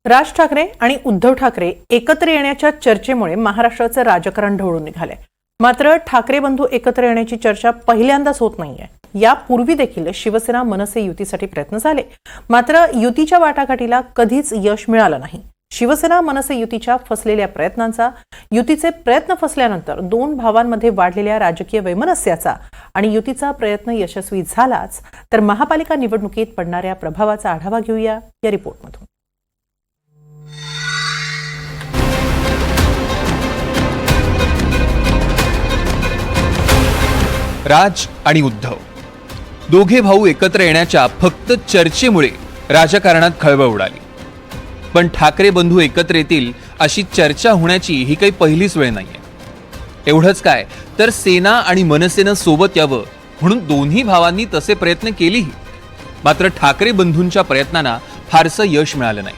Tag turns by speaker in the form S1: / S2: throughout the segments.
S1: राज ठाकरे आणि उद्धव ठाकरे एकत्र येण्याच्या चर्चेमुळे महाराष्ट्राचं राजकारण ढवळून निघालंय. मात्र ठाकरे बंधू एकत्र येण्याची चर्चा पहिल्यांदाच होत नाहीये. यापूर्वी देखील शिवसेना मनसे युतीसाठी प्रयत्न झाले, मात्र युतीच्या वाटाघाटीला कधीच यश मिळालं नाही. शिवसेना मनसे युतीच्या फसलेल्या प्रयत्नांचा, युतीचे प्रयत्न फसल्यानंतर दोन भावांमध्ये वाढलेल्या राजकीय वैमनस्याचा आणि युतीचा प्रयत्न यशस्वी झालाच तर महापालिका निवडणुकीत पडणाऱ्या प्रभावाचा आढावा घेऊया या रिपोर्टमधून.
S2: राज आणि उद्धव दोघे भाऊ एकत्र येण्याच्या फक्त चर्चेमुळे राजकारणात खळबळ उडाली. पण ठाकरे बंधू एकत्र येतील अशी चर्चा होण्याची ही काही पहिलीच वेळ नाहीये. एवढंच काय तर सेना आणि मनसेनं सोबत यावं म्हणून दोन्ही भावांनी तसे प्रयत्न केलेही, मात्र ठाकरे बंधूंच्या प्रयत्नांना फारसं यश मिळालं नाही.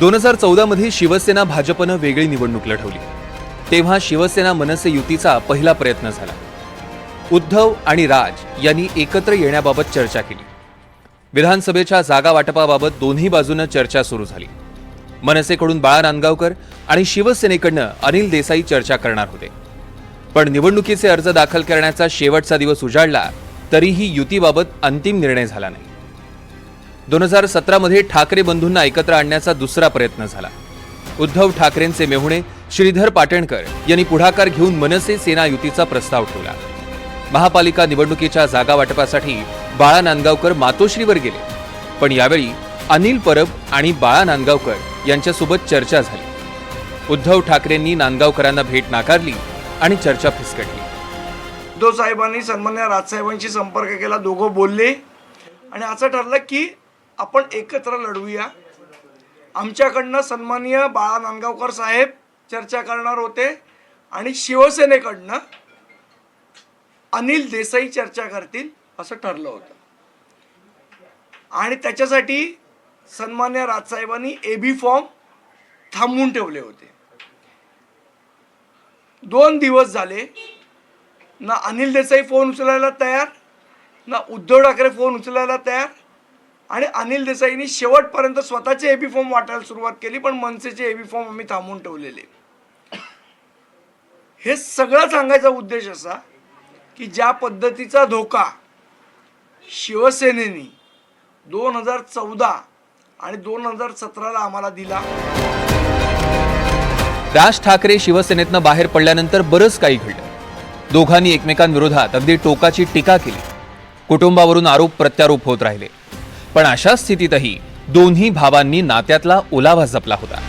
S2: 2014 मध्ये शिवसेना भाजपनं वेगळी निवडणूक लढवली. तेव्हा शिवसेना मनसे युतीचा पहिला प्रयत्न झाला. उद्धव आणि राज यांनी एकत्र येण्याबाबत चर्चा केली. विधानसभेच्या जागा वाटपाबाबत दोन्ही बाजूनं चर्चा सुरू झाली. मनसेकडून बाळा नांदगावकर आणि शिवसेनेकडनं अनिल देसाई चर्चा करणार होते. पण निवडणुकीचे अर्ज दाखल करण्याचा शेवटचा दिवस उजाडला तरीही युतीबाबत अंतिम निर्णय झाला नाही. 2017 मध्ये ठाकरे बंधूंना एकत्र आणण्याचा दुसरा प्रयत्न झाला. उद्धव ठाकरेंचे मेहुणे श्रीधर पाटणकर यांनी पुढाकार घेऊन मनसे सेना युतीचा प्रस्ताव ठेवला. महापालिका निवडणुकीच्या जागा वाटपासाठी बाळा नांदगावकर मातोश्रीवर गेले, पण यावेळी अनिल परब आणि बाळा नांदगावकर यांच्यासोबत चर्चा झाली. उद्धव ठाकरेंनी नांदगावकरांना भेट नाकारली आणि चर्चा फिसकटली.
S3: उद्धव साहेबांनी सन्मान्य राजसाहेबांशी संपर्क केला, दोघं बोलले आणि असं ठरलं की आपण एकत्र लढवूया. आमच्याकडनं सन्माननीय बाळा नांदगावकर साहेब चर्चा करणार होते आणि शिवसेनेकडनं अनिल देसाई चर्चा करतील असं ठरलं होतं. आणि त्याच्यासाठी सन्मान्य राजसाहेबांनी एबी फॉर्म थांबवून ठेवले होते. 2 दिवस झाले, ना अनिल देसाई फोन उचलायला तयार, ना उद्धव ठाकरे फोन उचलायला तयार. आणि अनिल देसाईंनी शेवटपर्यंत स्वतःचे एबी फॉर्म वाटायला सुरुवात केली, पण मनसेचे एबी फॉर्म आम्ही थांबवून ठेवलेले. हे सगळं सांगायचा उद्देश असा की ज्या पद्धतीचा धोका शिवसेनेने 2014 आणि 2017ला आम्हाला दिला.
S2: राज ठाकरे शिवसेनेतनं बाहेर पडल्यानंतर बरंच काही घडलं. दोघांनी एकमेकांविरोधात अगदी टोकाची टीका केली. कुटुंबावरून आरोप प्रत्यारोप होत राहिले. पण अशा स्थितीतही दोन्ही भावांनी नात्यातला ओलावा जपला होता.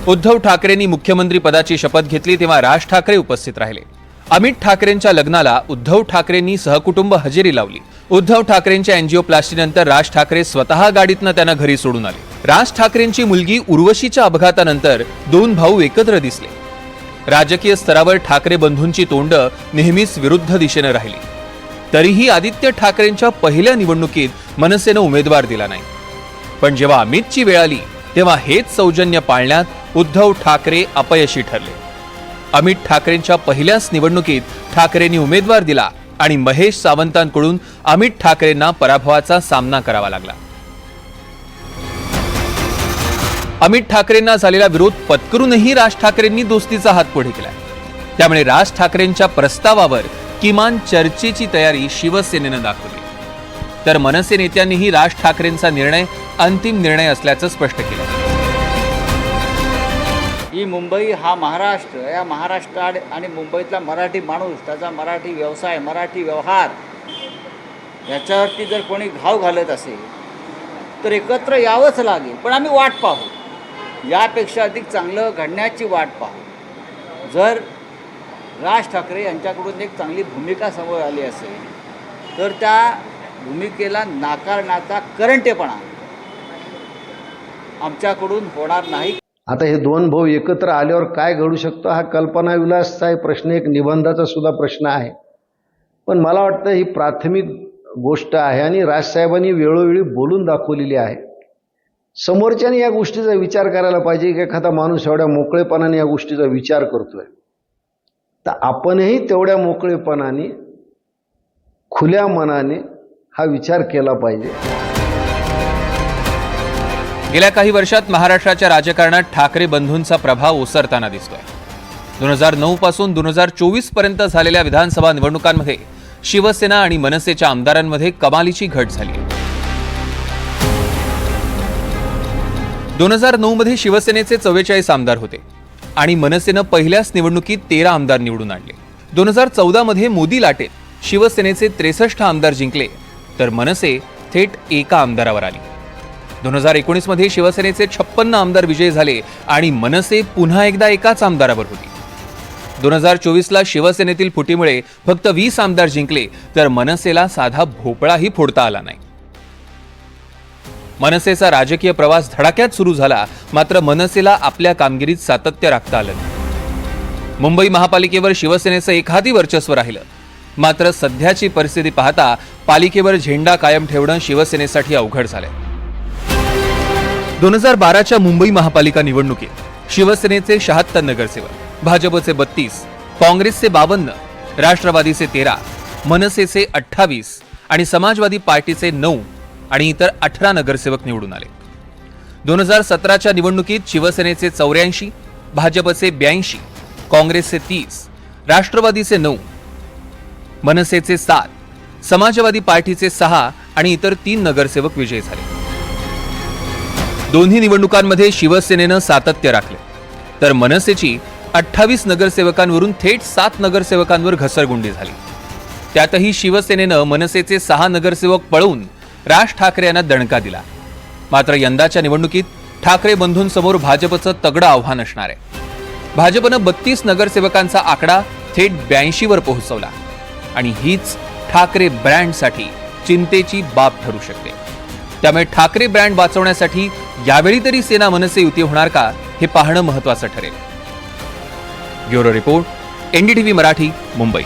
S2: उद्धव ठाकरेंनी मुख्यमंत्री पदाची शपथ घेतली तेव्हा राज ठाकरे उपस्थित राहिले. अमित ठाकरेंच्या लग्नाला उद्धव ठाकरेंनी सहकुटुंब हजेरी लावली. उद्धव ठाकरेंच्या अँजिओप्लास्टीनंतर राज ठाकरे स्वतः गाडीतनं त्यांना घरी सोडून आले. राज ठाकरेंची मुलगी उर्वशीच्या अपघातानंतर दोन भाऊ एकत्र दिसले. राजकीय स्तरावर ठाकरे बंधूंची तोंड नेहमीच विरुद्ध दिशेने राहिली. तरीही आदित्य ठाकरेंच्या पहिल्या निवडणुकीत मनसेनं उमेदवार दिला नाही. पण जेव्हा अमितची वेळ आली तेव्हा हेच सौजन्य पाळण्यात उद्धव ठाकरे अपयशी ठरले. अमित ठाकरेंच्या पहिल्याच निवडणुकीत ठाकरेंनी उमेदवार दिला आणि महेश सावंतांकडून अमित ठाकरेंना पराभवाचा सामना करावा लागला. अमित ठाकरेंना झालेला विरोध पत्करूनही राज ठाकरेंनी दोस्तीचा हात पुढे केला. त्यामुळे राज ठाकरेंच्या प्रस्तावावर किमान चर्चेची तयारी शिवसेनेनं दाखवली. तर मनसे नेत्यांनीही राज ठाकरेंचा निर्णय अंतिम निर्णय असल्याचं स्पष्ट केलं.
S4: ही मुंबई हा महाराष्ट्र, या महाराष्ट्रात आणि मुंबईतला मराठी माणूस, त्याचा मराठी व्यवसाय, मराठी व्यवहार याच्यावरती जर कोणी घाव घालत असेल तर एकत्र यावंच लागेल. पण आम्ही वाट पाहू, यापेक्षा अधिक चांगलं घडण्याची वाट पाहू. जर राज ठाकरे यांच्याकडून एक चांगली भूमिका समोर आली असेल तर त्या भूमिकेला नाकारण्याचा करंटेपणा आमच्याकडून होणार नाही.
S5: आता हे दोन भाऊ एकत्र आल्यावर काय घडू शकतं हा कल्पनाविलासचा प्रश्न, एक निबंधाचा सुद्धा प्रश्न आहे. पण मला वाटतं ही प्राथमिक गोष्ट आहे आणि राजसाहेबांनी वेळोवेळी बोलून दाखवलेली आहे. समोरच्याने या गोष्टीचा विचार करायला पाहिजे की एखादा माणूस एवढ्या मोकळेपणाने या गोष्टीचा विचार करतोय, तर आपणही तेवढ्या मोकळेपणाने, खुल्या मनाने हा विचार केला पाहिजे.
S2: गेल्या काही वर्षात महाराष्ट्राच्या राजकारणात ठाकरे बंधूंचा प्रभाव ओसरताना दिसतोय. 2009 पासून 2024 पर्यंत झालेल्या विधानसभा निवडणुकांमध्ये शिवसेना आणि मनसेच्या आमदारांमध्ये कमालीची घट झाली आहे. 2009 मध्ये शिवसेनेचे 44 आमदार होते आणि मनसेनं पहिल्याच निवडणुकीत 13 आमदार निवडून आणले. 2014 मध्ये मोदी लाटेत शिवसेनेचे 63 आमदार जिंकले तर मनसे थेट एका आमदारावर आली. 2019 मध्ये शिवसेनेचे 56 आमदार विजयी झाले आणि मनसे पुन्हा एकदा एकाच आमदारावर होती. 2024ला शिवसेनेतील फुटीमुळे फक्त 20 आमदार जिंकले तर मनसेला साधा भोपळाही फोडता आला नाही. मनसेचा राजकीय प्रवास धडाक्यात सुरू झाला, मात्र मनसेला आपल्या कामगिरीत सातत्य राखता आलं नाही. मुंबई महापालिकेवर शिवसेनेचं एखादी वर्चस्व राहिलं, मात्र सध्याची परिस्थिती पाहता पालिकेवर झेंडा कायम ठेवणं शिवसेनेसाठी अवघड झालंय. 2012च्या मुंबई महापालिका निवडणुकीत शिवसेनेचे 76 नगरसेवक, भाजपचे 32, काँग्रेसचे 52, राष्ट्रवादीचे 13, मनसेचे 28 आणि समाजवादी पार्टीचे 9 आणि इतर 18 नगरसेवक निवडून आले. 2017च्या निवडणुकीत शिवसेनेचे 84, भाजपचे 82, काँग्रेसचे 30, राष्ट्रवादीचे 9, मनसेचे 7, समाजवादी पार्टीचे 6 आणि इतर 3 नगरसेवक विजयी झाले. दोन्ही निवडणुकांमध्ये शिवसेनेनं सातत्य राखले तर मनसेची 28 नगरसेवकांवरून थेट 7 नगरसेवकांवर घसरगुंडी झाली. त्यातही शिवसेनेनं मनसेचे 6 नगरसेवक पळवून राज ठाकरे यांना दणका दिला. मात्र यंदाच्या निवडणुकीत ठाकरे बंधूंसमोर भाजपचं तगडं आव्हान असणार आहे. भाजपनं 32 नगरसेवकांचा आकडा थेट 82 वर पोहोचवला आणि हीच ठाकरे ब्रँडसाठी चिंतेची बाब ठरू शकते. त्यामुळे ठाकरे ब्रँड वाचवण्यासाठी यावेळी तरी सेना मनसे युती होणार का, हे पाहणं महत्त्वाचं ठरेल. Bureau report, NDTV Marathi, Mumbai.